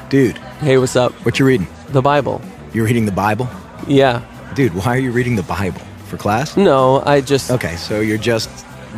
Dude, Hey, what's up? what you reading? The Bible. You're reading the Bible? Yeah. Dude, why are you reading the Bible? For class? No, I just... Okay, so you're just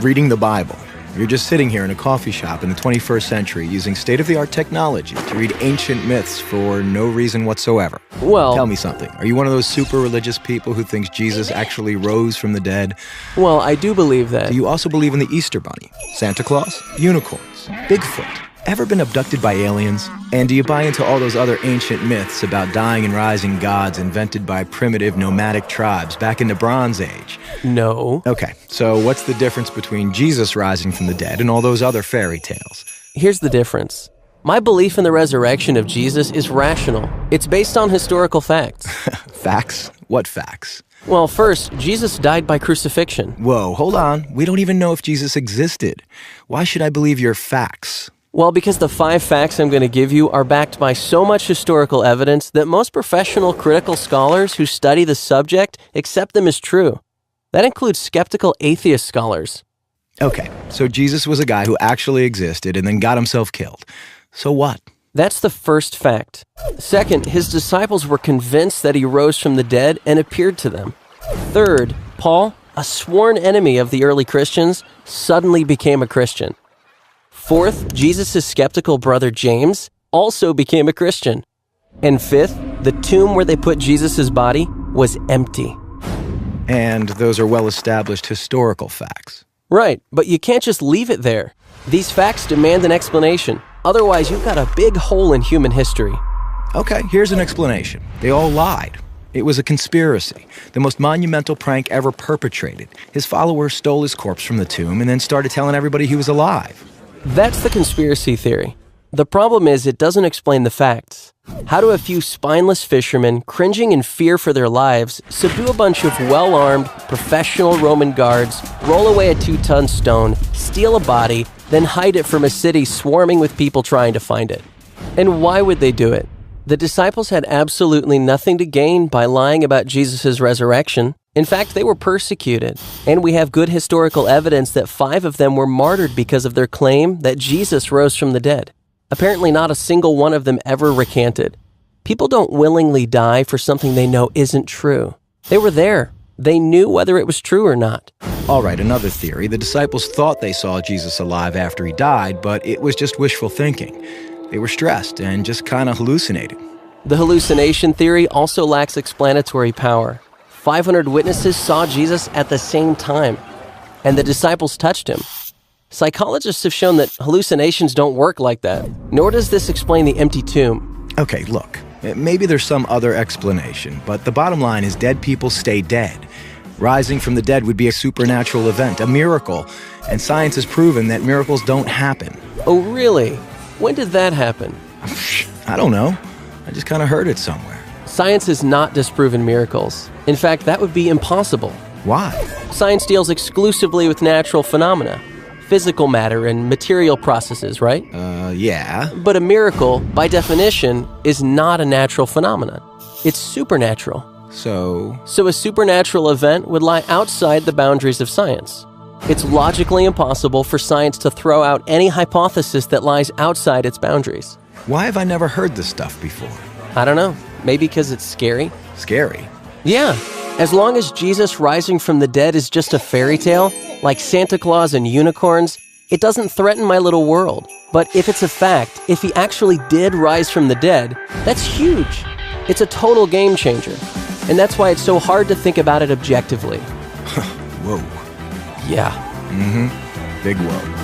reading the Bible. You're just sitting here in a coffee shop in the 21st century using state-of-the-art technology to read ancient myths for no reason whatsoever. Well... Tell me something. Are you one of those super religious people who thinks Jesus actually rose from the dead? Well, I do believe that. Do you also believe in the Easter Bunny, Santa Claus, unicorns, Bigfoot? Ever been abducted by aliens? And do you buy into all those other ancient myths about dying and rising gods invented by primitive nomadic tribes back in the Bronze Age? No. Okay, so what's the difference between Jesus rising from the dead and all those other fairy tales? Here's the difference. My belief in the resurrection of Jesus is rational. It's based on historical facts. Facts? What facts? Well, first, Jesus died by crucifixion. Whoa, hold on. We don't even know if Jesus existed. Why should I believe your facts? Well, because the 5 facts I'm going to give you are backed by so much historical evidence that most professional critical scholars who study the subject accept them as true. That includes skeptical atheist scholars. Okay, so Jesus was a guy who actually existed and then got himself killed. So what? That's the first fact. Second, his disciples were convinced that he rose from the dead and appeared to them. Third, Paul, a sworn enemy of the early Christians, suddenly became a Christian. Fourth, Jesus' skeptical brother James also became a Christian. And fifth, the tomb where they put Jesus' body was empty. And those are well-established historical facts. Right, but you can't just leave it there. These facts demand an explanation. Otherwise, you've got a big hole in human history. Okay, here's an explanation. They all lied. It was a conspiracy, the most monumental prank ever perpetrated. His followers stole his corpse from the tomb and then started telling everybody he was alive. That's the conspiracy theory. The problem is it doesn't explain the facts. How do a few spineless fishermen, cringing in fear for their lives, subdue a bunch of well-armed, professional Roman guards, roll away a 2-ton stone, steal a body, then hide it from a city swarming with people trying to find it? And why would they do it? The disciples had absolutely nothing to gain by lying about Jesus' resurrection. In fact, they were persecuted, and we have good historical evidence that 5 of them were martyred because of their claim that Jesus rose from the dead. Apparently, not a single one of them ever recanted. People don't willingly die for something they know isn't true. They were there. They knew whether it was true or not. All right, another theory. The disciples thought they saw Jesus alive after he died, but it was just wishful thinking. They were stressed and just kind of hallucinated. The hallucination theory also lacks explanatory power. 500 witnesses saw Jesus at the same time, and the disciples touched him. Psychologists have shown that hallucinations don't work like that, nor does this explain the empty tomb. Okay, look, maybe there's some other explanation, but the bottom line is dead people stay dead. Rising from the dead would be a supernatural event, a miracle, and science has proven that miracles don't happen. Oh, really? When did that happen? I don't know. I just kind of heard it somewhere. Science has not disproven miracles. In fact, that would be impossible. Why? Science deals exclusively with natural phenomena, physical matter and material processes, right? Yeah. But a miracle, by definition, is not a natural phenomenon. It's supernatural. So a supernatural event would lie outside the boundaries of science. It's logically impossible for science to throw out any hypothesis that lies outside its boundaries. why have I never heard this stuff before? I don't know. Maybe because it's scary? Scary? Yeah. As long as Jesus rising from the dead is just a fairy tale, like Santa Claus and unicorns, it doesn't threaten my little world. But if it's a fact, if he actually did rise from the dead, that's huge. It's a total game changer. And that's why it's so hard to think about it objectively. Whoa. Yeah. Big whoa.